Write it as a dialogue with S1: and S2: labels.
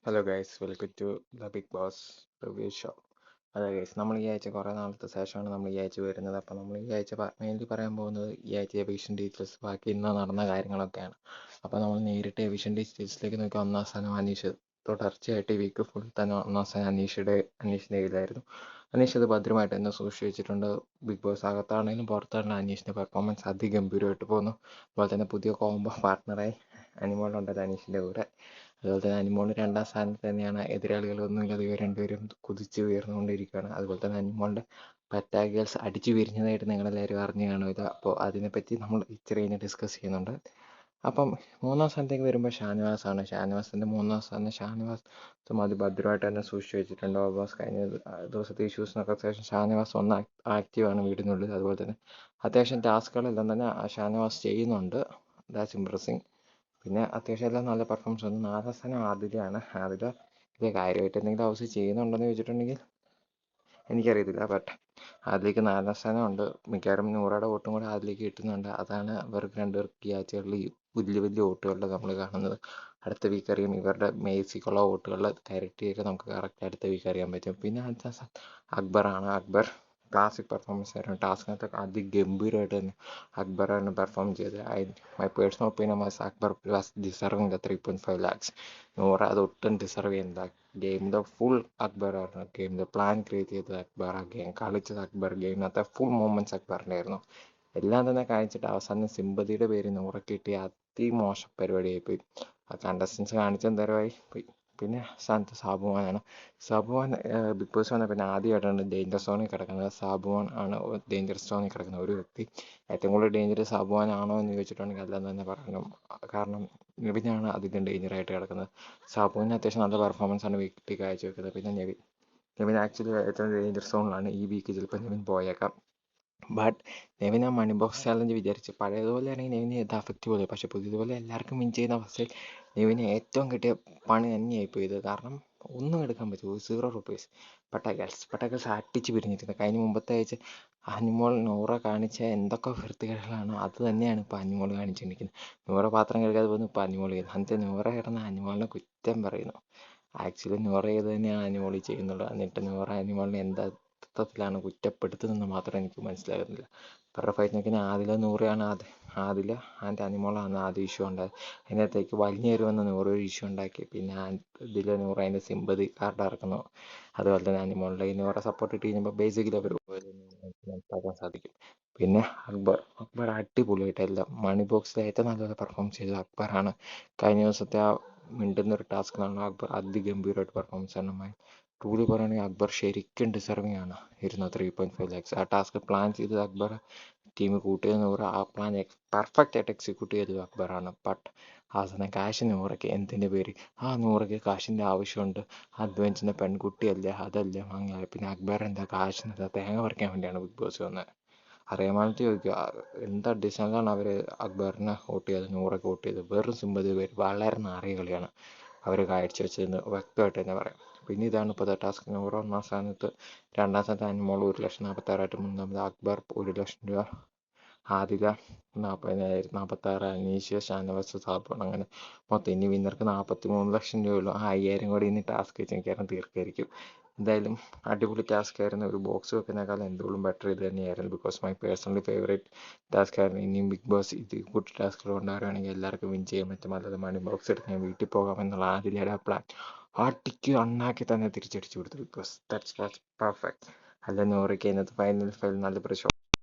S1: Hello guys, welcome to the Bigg Boss review show. അതെ guys, നമ്മൾ ഈ ആഴ്ച കുറേ നാളത്തെ ശേഷമാണ് നമ്മൾ ഈ ആഴ്ച വരുന്നത്. അപ്പോൾ നമ്മൾ ഈ ആഴ്ച മെയിൻലി പറയാൻ പോകുന്നത് ഈ ആഴ്ച എവിക്ഷൻ ഡീറ്റെയിൽസ്, ബാക്കി ഇന്ന് നടന്ന കാര്യങ്ങളൊക്കെയാണ്. അപ്പോൾ നമ്മൾ നേരിട്ട് എവിക്ഷൻ ഡീറ്റെയിൽസിലേക്ക് നോക്കി. ഒന്നാം സ്ഥാനം അനീഷ്. തുടർച്ചയായിട്ട് ഈ വീക്ക് ഫുൾ തന്നെ ഒന്നാം സ്ഥാനം അനീഷിൻ്റെ കയ്യിലായിരുന്നു. അനീഷ് അത് ഭദ്രമായിട്ട് തന്നെ സൂക്ഷിച്ച് വെച്ചിട്ടുണ്ട്. ബിഗ് ബോസ് അകത്താണെങ്കിലും പുറത്താണെങ്കിലും അനീഷിൻ്റെ പെർഫോമൻസ് അതിഗംഭീരമായിട്ട് പോകുന്നു. അതുപോലെ തന്നെ പുതിയ കോംബോ പാർട്ട്ണറായി അനിമോളുണ്ടത് അനീഷിൻ്റെ കൂടെ. അതുപോലെ തന്നെ അനിമോൾ രണ്ടാം സ്ഥാനത്ത് തന്നെയാണ്. എതിരാളികളൊന്നുമില്ലാതെ ഇവർ രണ്ടുപേരും കുതിച്ച് ഉയർന്നുകൊണ്ടിരിക്കുകയാണ്. അതുപോലെ തന്നെ അനിമോളുടെ പറ്റാഗേൾസ് അടിച്ചു പിരിഞ്ഞതായിട്ട് നിങ്ങളെല്ലാവരും അറിഞ്ഞു കാണുമല്ലോ. അപ്പോൾ അതിനെപ്പറ്റി നമ്മൾ ഇച്ചിരി കഴിഞ്ഞ് ഡിസ്കസ് ചെയ്യുന്നുണ്ട്. അപ്പം മൂന്നാം സ്ഥാനത്തേക്ക് വരുമ്പോൾ ഷാനവാസാണ്. ഷാനവാസിൻ്റെ മൂന്നാം സ്ഥാനം ഷാനവാസും അതിഭദ്രമായിട്ട് തന്നെ സൂക്ഷിച്ച് വെച്ചിട്ടുണ്ട്. ഓൾമോസ്റ്റ് കഴിഞ്ഞ ദിവസത്തെ ഇഷ്യൂസിനൊക്കെ ശേഷം ഷാനവാസ് ഒന്ന് ആക്റ്റീവാണ് വീടിനുള്ളിൽ. അതുപോലെ തന്നെ അത്യാവശ്യം ടാസ്കുകളെല്ലാം തന്നെ ഷാനവാസ് ചെയ്യുന്നുണ്ട്. ദാറ്റ്സ് ഇംപ്രസിങ്. പിന്നെ അത്യാവശ്യം എല്ലാം നല്ല പെർഫോമൻസ് ഉണ്ട്. നാലാം സ്ഥാനം ആദിലയാണ്. ആദില ഇത് കാര്യമായിട്ട് എന്തെങ്കിലും ഹൗസ് ചെയ്യുന്നുണ്ടെന്ന് ചോദിച്ചിട്ടുണ്ടെങ്കിൽ എനിക്കറിയത്തില്ല. ബട്ട് അതിലേക്ക് നാലാം സ്ഥാനമുണ്ട്. മിക്കവാറും നൂറയുടെ വോട്ടും കൂടെ അതിലേക്ക് കിട്ടുന്നുണ്ട്. അതാണ് അവർക്ക് രണ്ടുപേർക്ക് ഈ ആഴ്ചകളിൽ വലിയ വലിയ വോട്ടുകളിൽ നമ്മൾ കാണുന്നത്. അടുത്ത വീക്ക് അറിയാം ഇവരുടെ മേസിക്കുള്ള വോട്ടുകളിൽ കറക്റ്റ് ചെയ്ത് നമുക്ക് കറക്റ്റ് അടുത്ത വീക്ക് അറിയാൻ പറ്റും. പിന്നെ അഞ്ചാം സ്ഥാനം അക്ബറാണ്. അക്ബർ ക്ലാസിക് പെർഫോമൻസ് ആയിരുന്നു. ടാസ്കിനകത്ത് അതിഗംഭീരമായിട്ട് തന്നെ അക്ബറാണ് പെർഫോം ചെയ്തത്. My personal opinion was Akbar was deserving the 3.5 lakhs. നൂറ് അത് ഒട്ടും ഡിസർവ് ചെയ്യുന്നില്ല. ഗെയിമിൻ്റെ ഫുൾ അക്ബറായിരുന്നു. ഗെയിമിൻ്റെ പ്ലാൻ ക്രിയേറ്റ് ചെയ്തത് അക്ബർ, ഗെയിം കളിച്ചത് അക്ബർ, ഗെയിമിനകത്തെ ഫുൾ മൂവ്മെൻറ്റ്സ് അക്ബറിൻ്റെ ആയിരുന്നു. എല്ലാം തന്നെ കാണിച്ചിട്ട് അവസാനം സിമ്പതിയുടെ പേര് നൂറ് കിട്ടി. അതിമോശം പരിപാടിയായിപ്പോയി. ആ കണ്ടസ്റ്റൻസ് കാണിച്ചെന്ന് തരമായി പോയി. പിന്നെ സ്ഥാനത്ത് സാബുമാനാണ്. സാബുമാൻ ബിഗ് ബോസ് വന്ന പിന്നെ ആദ്യമായിട്ടാണ് ഡേഞ്ചർ സോണിൽ കിടക്കുന്നത്. സാബുമാൻ ആണ് ഡേഞ്ചർ സോണിൽ കിടക്കുന്ന ഒരു വ്യക്തി. ഏറ്റവും കൂടുതൽ ഡേഞ്ചർ സാബുമാൻ ആണോ എന്ന് ചോദിച്ചിട്ടുണ്ടെങ്കിൽ അല്ലെന്ന് തന്നെ പറയണം. കാരണം നിവിനാണ് അധികം ഡേഞ്ചറായിട്ട് കിടക്കുന്നത്. സാബുവിന് അത്യാവശ്യം നല്ല പെർഫോമൻസ് ആണ് വീട്ടിൽ കാഴ്ചവെക്കുന്നത്. പിന്നെ നെവിൻ ആക്ച്വലി ഏറ്റവും ഡേഞ്ചർ സോണിലാണ്. ഈ വീക്ക് ചിലപ്പോൾ നെവിൻ പോയേക്കാം. ബട്ട് നെവിൻ ആ മണി ബോക്സ് ചാലഞ്ച് വിചാരിച്ച് പഴയതുപോലെ ആണെങ്കിൽ നെവിന് ഇത് അഫക്റ്റ് പോലെ. പക്ഷെ പുതിയതുപോലെ എല്ലാവർക്കും വിൻ ചെയ്യുന്ന അവസ്ഥയിൽ നെവിന് ഏറ്റവും കിട്ടിയ പണി തന്നെയായിപ്പോയി ഇത്. കാരണം ഒന്നും എടുക്കാൻ പറ്റുമോ, 0 rupees. പട്ടാക്കൽസ് അടിച്ച് പിരിഞ്ഞിരിക്കുന്നത്. കഴിഞ്ഞ മുമ്പത്തെ ആഴ്ച അനിമോൾ നൂറ കാണിച്ച എന്തൊക്കെ വൃത്തികേടുകളാണോ അത് തന്നെയാണ് ഇപ്പോൾ അനിമോൾ കാണിച്ചുകൊണ്ടിരിക്കുന്നത്. നൂറ പാത്രം കഴുകാതെ പോകുന്നു, ഇപ്പോൾ അനിമോൾ ചെയ്യുന്നു. എന്നിട്ട് നൂറ കിടന്ന് അനിമോളിനെ കുറ്റം പറയുന്നു. ആക്ച്വലി നൂറ ചെയ്ത് തന്നെയാണ് അനിമോൾ ചെയ്യുന്നുള്ളത്. എന്നിട്ട് നൂറ അനിമോളിനെ എന്താ അർത്ഥത്തിലാണ് കുറ്റപ്പെടുത്തുന്നതെന്ന് മാത്രം എനിക്ക് മനസ്സിലാകുന്നില്ല. ഇവരുടെ ഫൈറ്റ് നോക്കിയാൽ ആദില നൂറയാണ്. ആദില ആൻഡ് അനിമോളാണ് ആദ്യം ഇഷ്യൂ ഉണ്ടായത്. അതിനകത്തേക്ക് വലിഞ്ഞു കയറുമെന്ന് നൂറ് ഒരു ഇഷ്യൂ ഉണ്ടാക്കി. പിന്നെ ഇതിൽ നൂറ് അതിൻ്റെ സിമ്പതി കാർഡ് ഇറക്കുന്നു. അതുപോലെ തന്നെ അനിമോളിൻ്റെ നൂറെ സപ്പോർട്ട് ഇട്ട് കഴിഞ്ഞപ്പോൾ ബേസിക്കലി അവർ മനസ്സിലാക്കാൻ സാധിക്കും. പിന്നെ അക്ബർ അടിപൊളിയായിട്ടെല്ലാം മണി ബോക്സിൽ ഏറ്റവും നല്ലപോലെ പെർഫോം ചെയ്തത് അക്ബറാണ്. കഴിഞ്ഞ ദിവസത്തെ ആ മിണ്ടുന്നൊരു ടാസ്കിലാണ് അക്ബർ അതിഗംഭീരമായിട്ട് പെർഫോമൻസ് ആണ്. ട്രൂലി പറയുകയാണെങ്കിൽ അക്ബർ ശരിക്കും ഡിസർവിങ് ആണ് 3.5 lakhs. ആ ടാസ്ക് പ്ലാൻ ചെയ്തത് അക്ബർ, ടീം കൂട്ടിയത് നൂറ്. ആ പ്ലാൻ പെർഫെക്റ്റ് ആയിട്ട് എക്സിക്യൂട്ട് ചെയ്തത് അക്ബറാണ്. ബട്ട് ആ സമയം കാശ് നൂറയ്ക്ക് എന്തിൻ്റെ പേര്? ആ നൂറയ്ക്ക് കാശിൻ്റെ ആവശ്യമുണ്ട്. അധ്വാനിച്ചിൻ്റെ പെൺകുട്ടിയല്ലേ, അതല്ലേ വാങ്ങിയാൽ. പിന്നെ അക്ബർ എന്താ കാശിനെന്താ തേങ്ങ പറിക്കാൻ വേണ്ടിയാണ് ബിഗ് ബോസ് വന്നത്. അറിയാമായിട്ട് ചോദിക്കുക, എന്താ ഡിസൈനിലാണ് അവർ അക്ബറിനെ വോട്ട് ചെയ്തത്, നൂറൊക്കെ വോട്ട് ചെയ്തത്? വെറും സിമ്പതി പേര്. വളരെ നാറിയ കളിയാണ് അവർ കാഴ്ചവെച്ചതെന്ന് വ്യക്തമായിട്ട് തന്നെ പറയാം. പിന്നെ ഇതാണ് ഇപ്പോഴത്തെ ടാസ്ക്. നൂറ് ഒന്നാം സ്ഥാനത്ത്, രണ്ടാം സ്ഥാനത്ത് അനിമോൾ 1,46,000, മൂന്നാമത് അക്ബർ 1,00,000 രൂപ, ആദില 40,000, 46 അനീഷ്, ഷാനവാസ്, സാബുൺ. അങ്ങനെ മൊത്തം ഇനി വിന്നർക്ക് 43 ലക്ഷം രൂപയുള്ളൂ. ആ 5,000 കൂടി ഇനി ടാസ്ക് വെച്ച് മിക്കവാറും തീർക്കായിരിക്കും. എന്തായാലും അടിപൊളി ടാസ്ക് ആയിരുന്നു. ഒരു ബോക്സ് വെക്കുന്നേക്കാൾ എന്തുകൊണ്ടും ബെറ്റർ ഇത് തന്നെയായിരുന്നു. Because my personally favourite task ആയിരുന്നു. ഇനിയും ബിഗ് ബോസ് ഇത് കൂട്ടി ടാസ്കുകൾ കൊണ്ടുവരുവാണെങ്കിൽ എല്ലാവർക്കും വിൻ ചെയ്യാൻ പറ്റും. അല്ലാതെ മണി ബോക്സ് എടുത്ത് ഞാൻ വീട്ടിൽ പോകാമെന്നുള്ള ആദിലയുടെ പ്ലാൻ അടിക്ക് അണ്ണാക്കി തന്നെ തിരിച്ചടിച്ചു കൊടുത്തു ബിഗ് ബോസ്. That's perfect. അല്ല നൂറയ്ക്ക് അതിനകത്ത് ഫൈനൽ നല്ല